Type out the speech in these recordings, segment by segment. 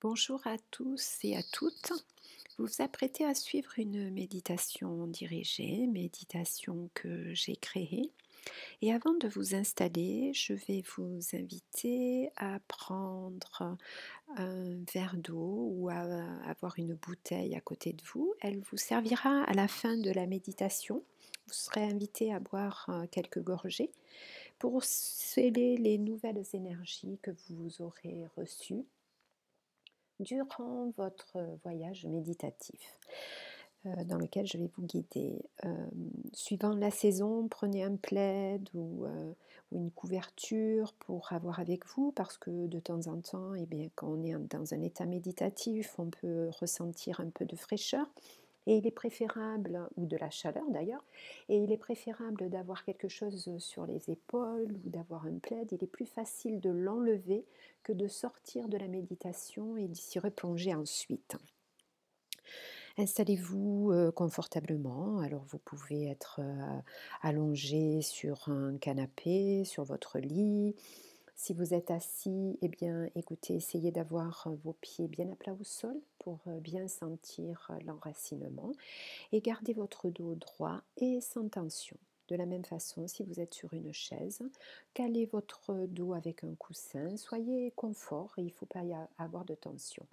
Bonjour à tous et à toutes. Vous vous apprêtez à suivre une méditation dirigée, méditation que j'ai créée. Et avant de vous installer, je vais vous inviter à prendre un verre d'eau ou à avoir une bouteille à côté de vous. Elle vous servira à la fin de la méditation. Vous serez invité à boire quelques gorgées pour sceller les nouvelles énergies que vous aurez reçues durant votre voyage méditatif dans lequel je vais vous guider. Suivant la saison, prenez un plaid ou une couverture pour avoir avec vous parce que de temps en temps, eh bien, quand on est dans un état méditatif, on peut ressentir un peu de fraîcheur. Et il est préférable, ou de la chaleur d'ailleurs, et il est préférable d'avoir quelque chose sur les épaules ou d'avoir un plaid. Il est plus facile de l'enlever que de sortir de la méditation et d'y s'y replonger ensuite. Installez-vous confortablement. Alors vous pouvez être allongé sur un canapé, sur votre lit. Si vous êtes assis, eh bien, écoutez, essayez d'avoir vos pieds bien à plat au sol pour bien sentir l'enracinement et gardez votre dos droit et sans tension. De la même façon, si vous êtes sur une chaise, calez votre dos avec un coussin, soyez confort et il ne faut pas y avoir de tension.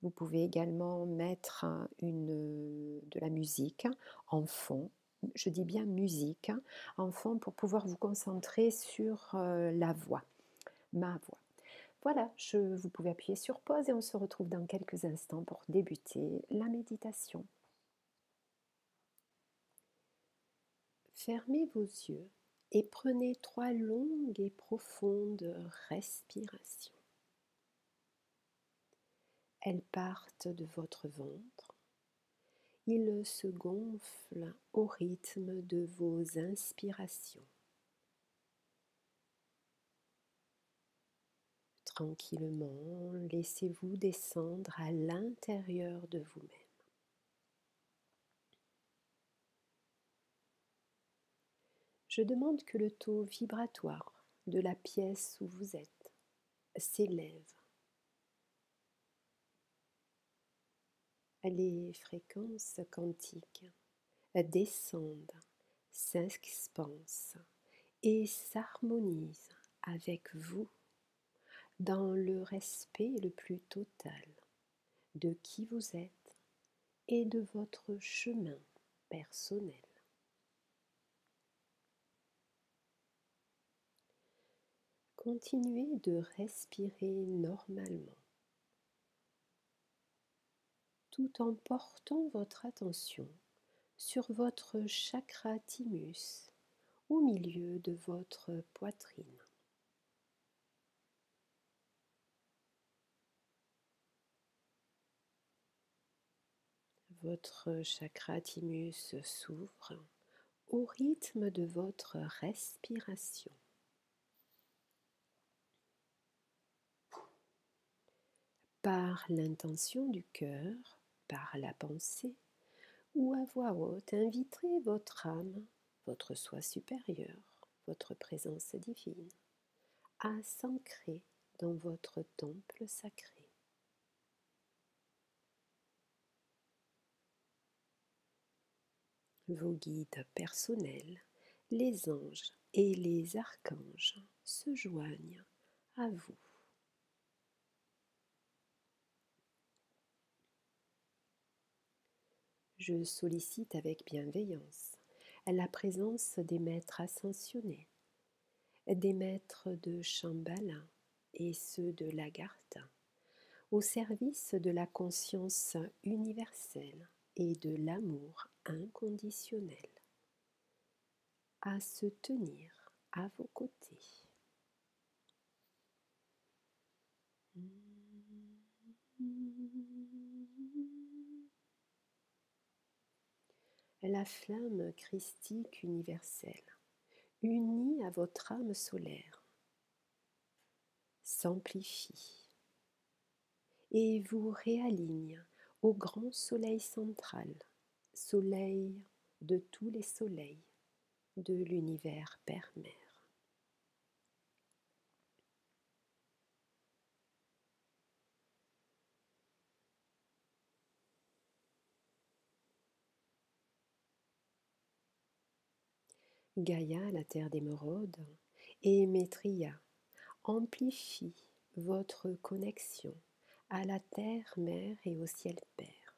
Vous pouvez également mettre de la musique en fond, je dis bien musique, en fond pour pouvoir vous concentrer sur la voix, ma voix. Voilà, vous pouvez appuyer sur pause et on se retrouve dans quelques instants pour débuter la méditation. Fermez vos yeux et prenez 3 longues et profondes respirations. Elles partent de votre ventre. Ils se gonflent au rythme de vos inspirations. Tranquillement, laissez-vous descendre à l'intérieur de vous-même. Je demande que le taux vibratoire de la pièce où vous êtes s'élève. Les fréquences quantiques descendent, s'expansent et s'harmonisent avec vous dans le respect le plus total de qui vous êtes et de votre chemin personnel. Continuez de respirer normalement, tout en portant votre attention sur votre chakra thymus au milieu de votre poitrine. Votre chakra thymus s'ouvre au rythme de votre respiration. Par l'intention du cœur, par la pensée ou à voix haute, inviterez votre âme, votre soi supérieur, votre présence divine à s'ancrer dans votre temple sacré. Vos guides personnels, les anges et les archanges se joignent à vous. Je sollicite avec bienveillance la présence des maîtres ascensionnés, des maîtres de Shambhala et ceux de l'Agartha, au service de la conscience universelle et de l'amour inconditionnel, à se tenir à vos côtés. La flamme christique universelle, unie à votre âme solaire, s'amplifie et vous réaligne au grand soleil central, soleil de tous les soleils de l'univers Père-Mère. Gaïa, la terre d'émeraude, et Maitreya amplifient votre connexion à la terre-mère et au ciel-père.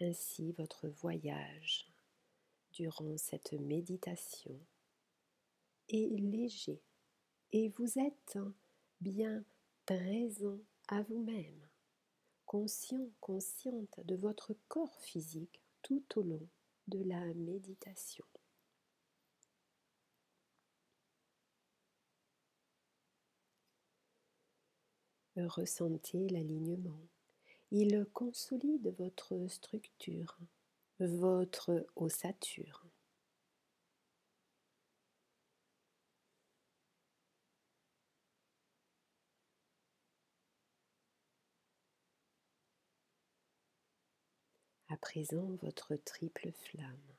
Ainsi, votre voyage durant cette méditation est léger et vous êtes bien présent à vous-même, conscient, consciente de votre corps physique tout au long de la méditation. Ressentez l'alignement. Il consolide votre structure, votre ossature. À présent, votre triple flamme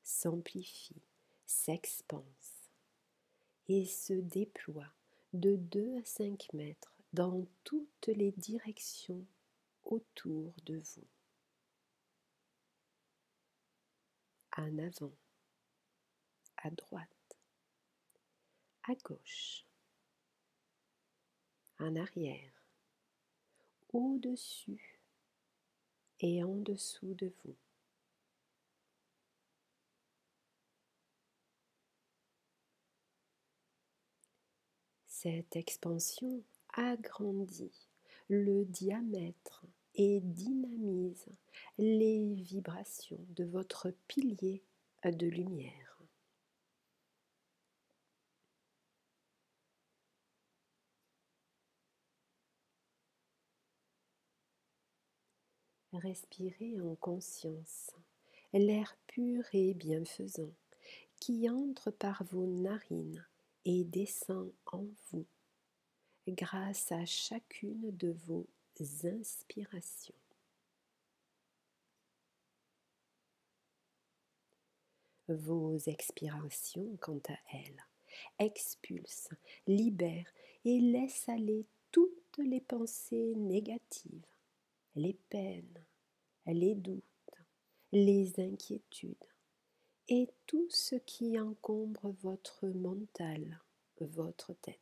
s'amplifie, s'expanse et se déploie de 2 à 5 mètres dans toutes les directions autour de vous. En avant, à droite, à gauche, en arrière, au-dessus et en dessous de vous. Cette expansion agrandit le diamètre et dynamise les vibrations de votre pilier de lumière. Respirez en conscience l'air pur et bienfaisant qui entre par vos narines et descend en vous grâce à chacune de vos inspirations. Vos expirations, quant à elles, expulsent, libèrent et laissent aller toutes les pensées négatives, les peines, les doutes, les inquiétudes et tout ce qui encombre votre mental, votre tête.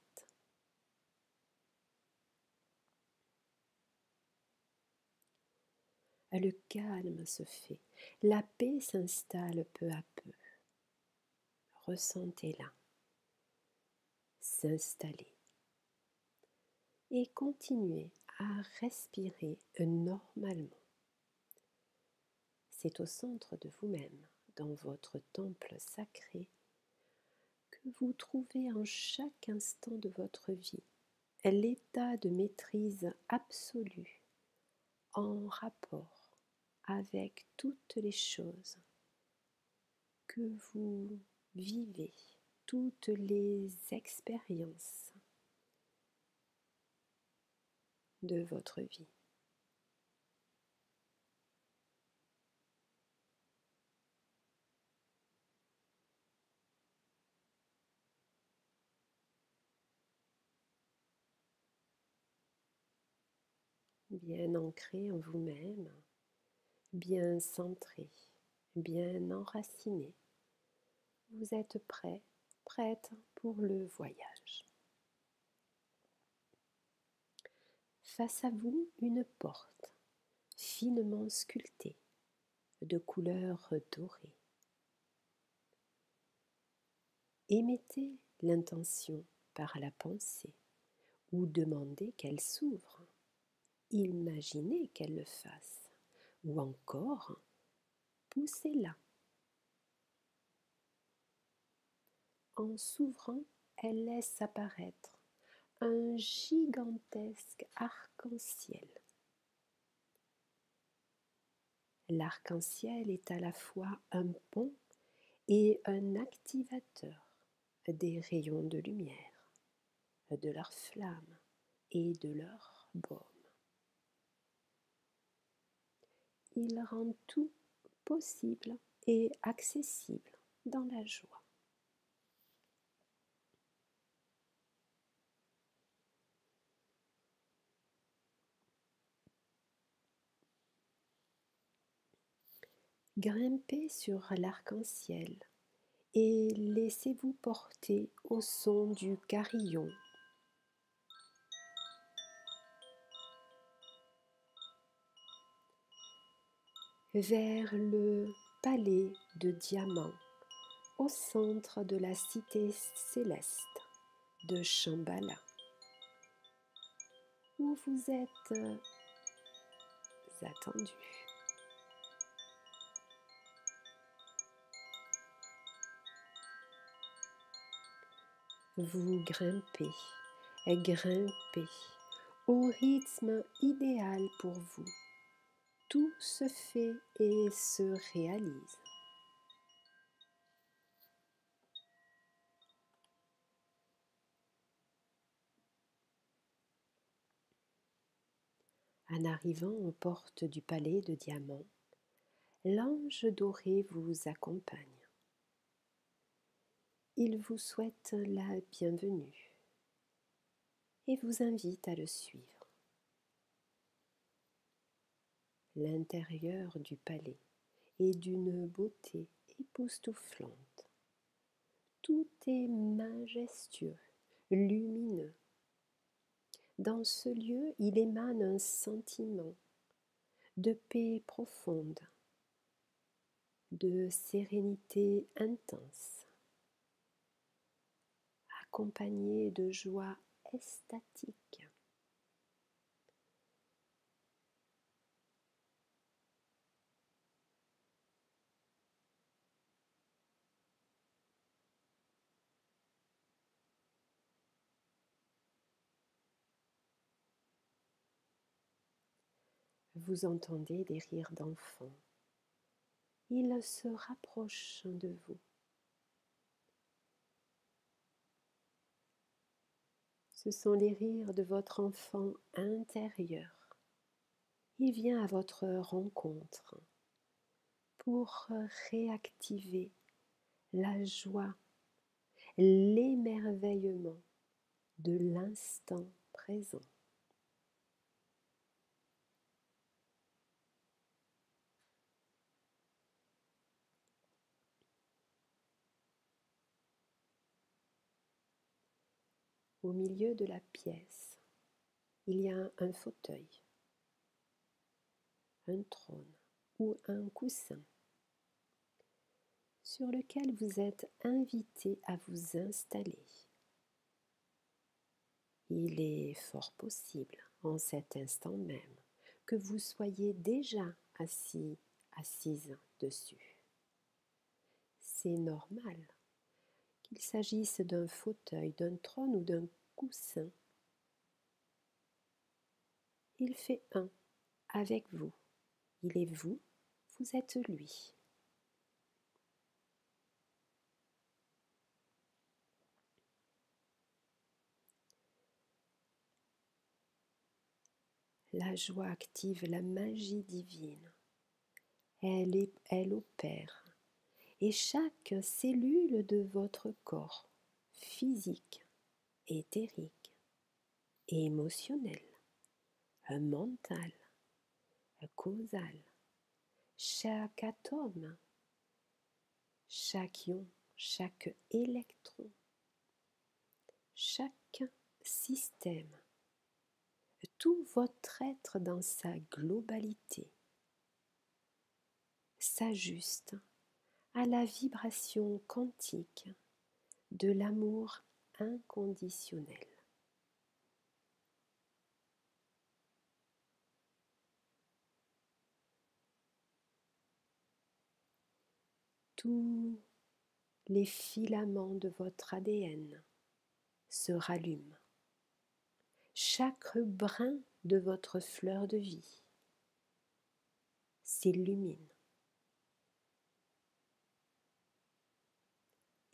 Le calme se fait, la paix s'installe peu à peu. Ressentez-la s'installer et continuez à respirer normalement. C'est au centre de vous-même, dans votre temple sacré, que vous trouvez en chaque instant de votre vie l'état de maîtrise absolue en rapport avec toutes les choses que vous vivez, toutes les expériences de votre vie. Bien ancré en vous-même, bien centré, bien enraciné, vous êtes prêt, prête pour le voyage. Face à vous, une porte finement sculptée de couleur dorée. Émettez l'intention par la pensée ou demandez qu'elle s'ouvre. Imaginez qu'elle le fasse ou encore poussez-la. En s'ouvrant, elle laisse apparaître un gigantesque arc-en-ciel. L'arc-en-ciel est à la fois un pont et un activateur des rayons de lumière, de leur flamme et de leur baume. Il rend tout possible et accessible dans la joie. Grimpez sur l'arc-en-ciel et laissez-vous porter au son du carillon. Vers le palais de diamants au centre de la cité céleste de Shambhala, où vous êtes attendu. Vous grimpez et grimpez au rythme idéal pour vous. Tout se fait et se réalise. En arrivant aux portes du palais de diamants, l'ange doré vous accompagne. Il vous souhaite la bienvenue et vous invite à le suivre. L'intérieur du palais est d'une beauté époustouflante. Tout est majestueux, lumineux. Dans ce lieu, il émane un sentiment de paix profonde, de sérénité intense, accompagné de joie extatique. Vous entendez des rires d'enfants. Ils se rapprochent de vous. Ce sont les rires de votre enfant intérieur. Il vient à votre rencontre pour réactiver la joie, l'émerveillement de l'instant présent. Au milieu de la pièce, il y a un fauteuil, un trône ou un coussin sur lequel vous êtes invité à vous installer. Il est fort possible, en cet instant même, que vous soyez déjà assise dessus. C'est normal, qu'il s'agisse d'un fauteuil, d'un trône ou d'un coussin. Il fait un avec vous. Il est vous, vous êtes lui. La joie active la magie divine. Elle opère. Et chaque cellule de votre corps, physique, éthérique, émotionnel, mental, causal, chaque atome, chaque ion, chaque électron, chaque système, tout votre être dans sa globalité s'ajuste à la vibration quantique de l'amour inconditionnel. Tous les filaments de votre ADN se rallument. Chaque brin de votre fleur de vie s'illumine.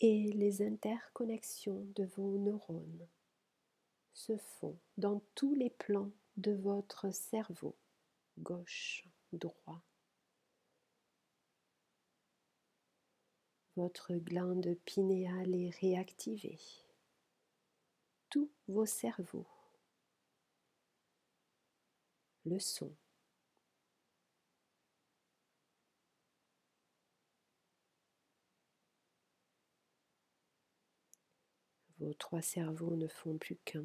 Et les interconnexions de vos neurones se font dans tous les plans de votre cerveau, gauche, droit. Votre glande pinéale est réactivée. Tous vos cerveaux, le son, Vos 3 cerveaux ne font plus qu'un.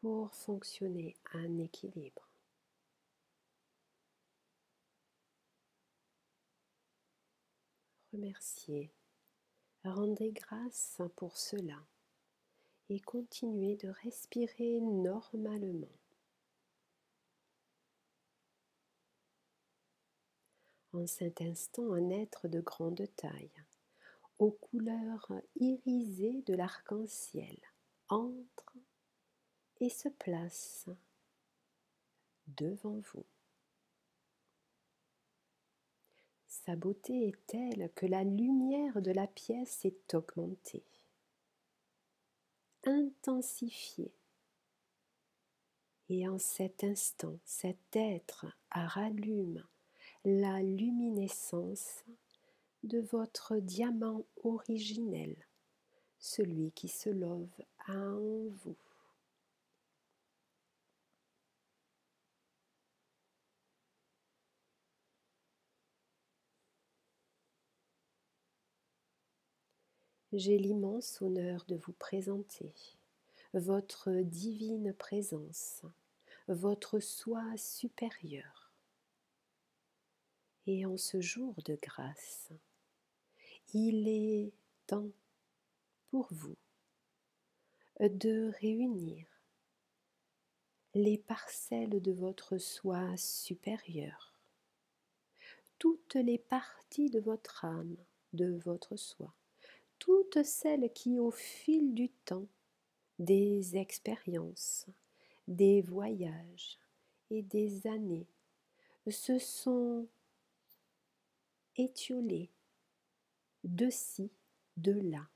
Pour fonctionner en équilibre. Remerciez, rendez grâce pour cela et continuez de respirer normalement. En cet instant, un être de grande taille, aux couleurs irisées de l'arc-en-ciel, entre et se place devant vous. Sa beauté est telle que la lumière de la pièce est augmentée, intensifiée. Et en cet instant, cet être rallume la luminescence de votre diamant originel, celui qui se love en vous. J'ai l'immense honneur de vous présenter votre divine présence, votre soi supérieur. Et en ce jour de grâce, il est temps pour vous de réunir les parcelles de votre soi supérieur, toutes les parties de votre âme, de votre soi, toutes celles qui au fil du temps, des expériences, des voyages et des années se sont étiolées de ci, de là.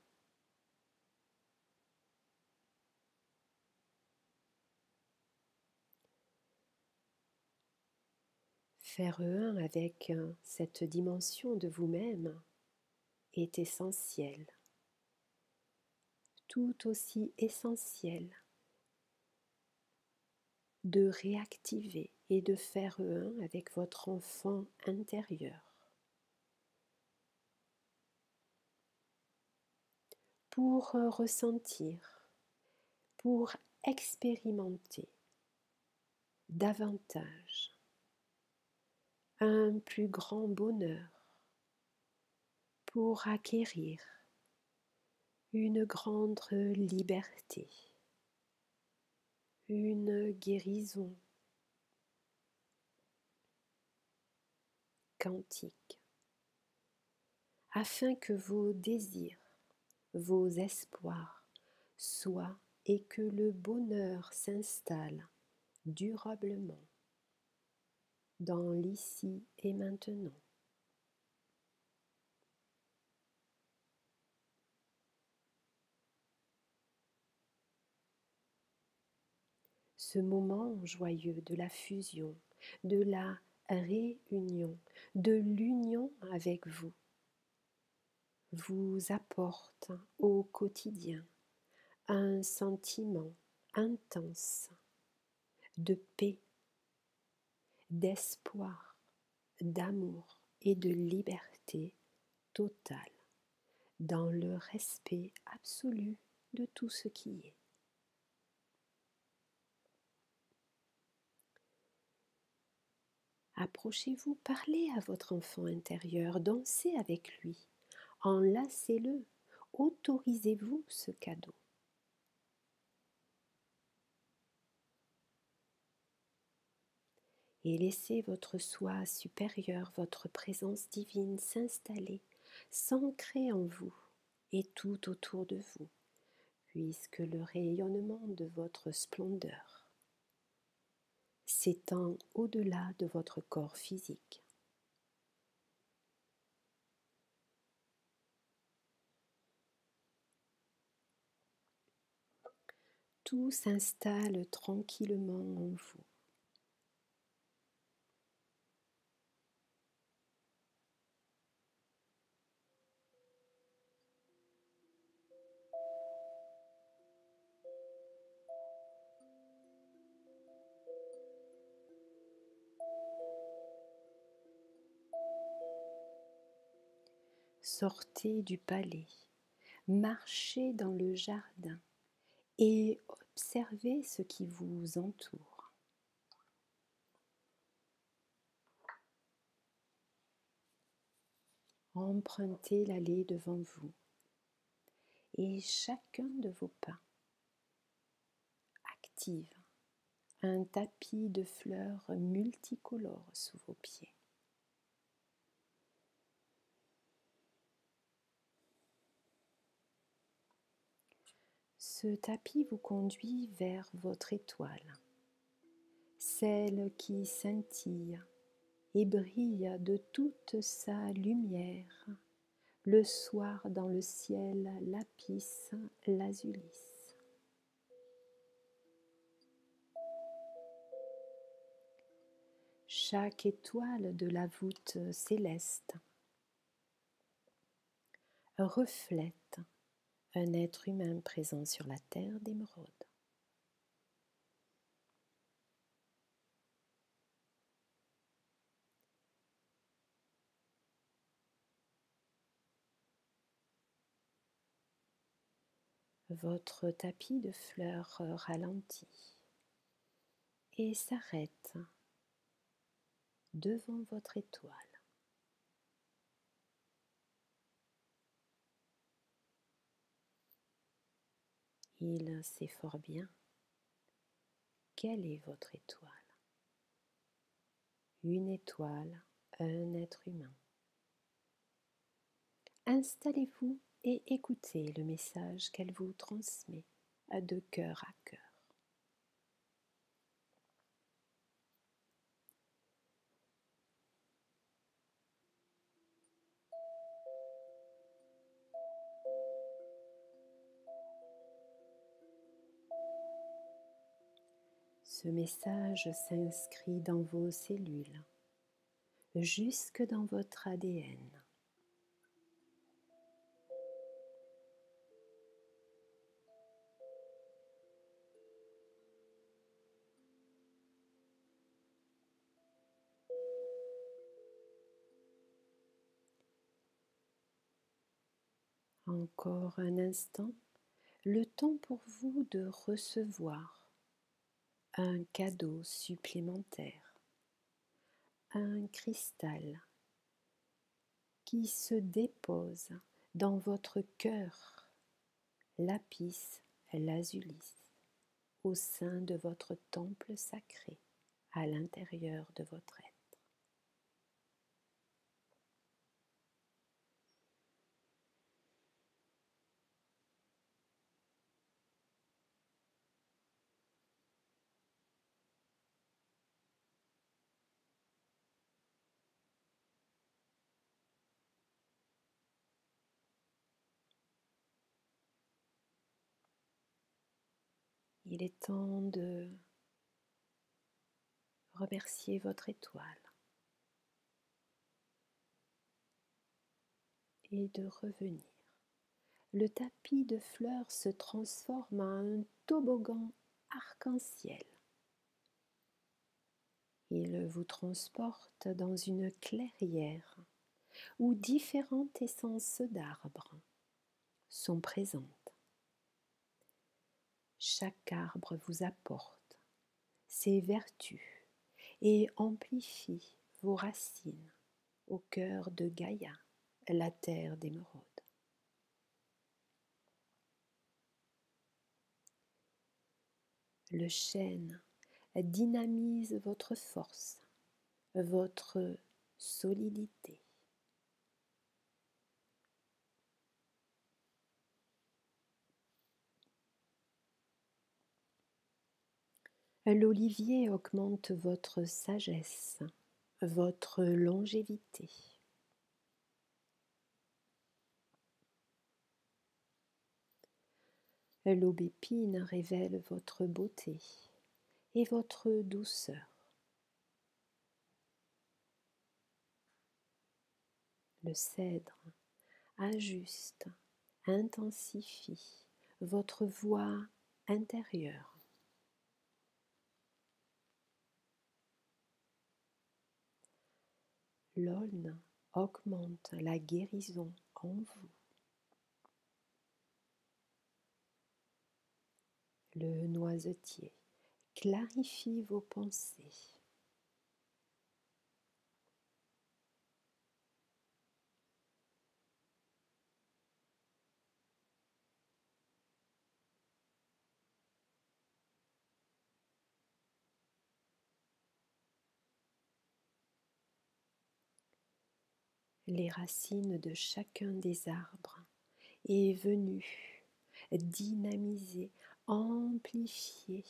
Faire un avec cette dimension de vous-même est essentiel, tout aussi essentiel de réactiver et de faire un avec votre enfant intérieur pour ressentir, pour expérimenter davantage un plus grand bonheur, pour acquérir une grande liberté, une guérison quantique, afin que vos désirs, vos espoirs soient et que le bonheur s'installe durablement dans l'ici et maintenant. Ce moment joyeux de la fusion, de la réunion, de l'union avec vous, vous apporte au quotidien un sentiment intense de paix, d'espoir, d'amour et de liberté totale dans le respect absolu de tout ce qui est. Approchez-vous, parlez à votre enfant intérieur, dansez avec lui, enlacez-le, autorisez-vous ce cadeau. Et laissez votre soi supérieur, votre présence divine s'installer, s'ancrer en vous et tout autour de vous, puisque le rayonnement de votre splendeur s'étend au-delà de votre corps physique. Tout s'installe tranquillement en vous. Sortez du palais, marchez dans le jardin et observez ce qui vous entoure. Empruntez l'allée devant vous et chacun de vos pas active un tapis de fleurs multicolores sous vos pieds. Ce tapis vous conduit vers votre étoile, celle qui scintille et brille de toute sa lumière le soir dans le ciel lapis lazulis. Chaque étoile de la voûte céleste reflète un être humain présent sur la terre d'émeraude. Votre tapis de fleurs ralentit et s'arrête devant votre étoile. Il sait fort bien quelle est votre étoile. Une étoile, un être humain. Installez-vous et écoutez le message qu'elle vous transmet de cœur à cœur. Ce message s'inscrit dans vos cellules, jusque dans votre ADN. Encore un instant, le temps pour vous de recevoir un cadeau supplémentaire, un cristal qui se dépose dans votre cœur, lapis lazulis, au sein de votre temple sacré, à l'intérieur de votre être. Il est temps de remercier votre étoile et de revenir. Le tapis de fleurs se transforme en un toboggan arc-en-ciel. Il vous transporte dans une clairière où différentes essences d'arbres sont présentes. Chaque arbre vous apporte ses vertus et amplifie vos racines au cœur de Gaïa, la terre d'émeraude. Le chêne dynamise votre force, votre solidité. L'olivier augmente votre sagesse, votre longévité. L'aubépine révèle votre beauté et votre douceur. Le cèdre ajuste, intensifie votre voix intérieure. L'aulne augmente la guérison en vous. Le noisetier clarifie vos pensées. Les racines de chacun des arbres est venue dynamiser, amplifier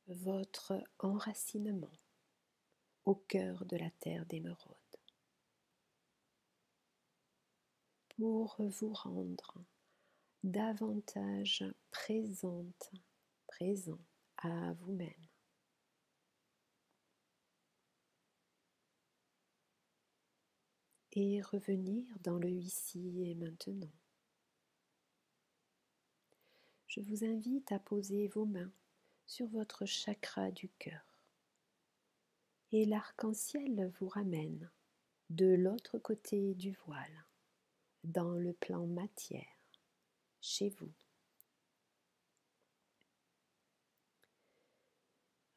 votre enracinement au cœur de la terre d'émeraude pour vous rendre davantage présent à vous-même. Et revenir dans le ici et maintenant. Je vous invite à poser vos mains sur votre chakra du cœur. Et l'arc-en-ciel vous ramène de l'autre côté du voile, dans le plan matière, chez vous.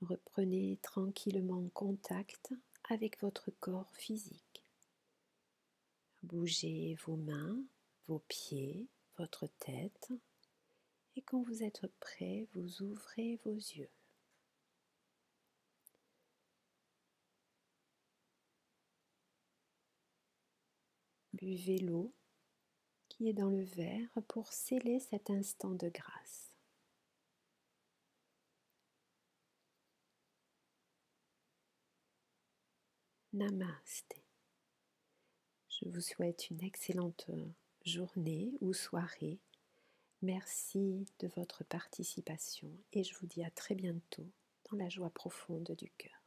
Reprenez tranquillement contact avec votre corps physique. Bougez vos mains, vos pieds, votre tête. Et quand vous êtes prêt, vous ouvrez vos yeux. Buvez l'eau qui est dans le verre pour sceller cet instant de grâce. Namasté. Je vous souhaite une excellente journée ou soirée. Merci de votre participation et je vous dis à très bientôt dans la joie profonde du cœur.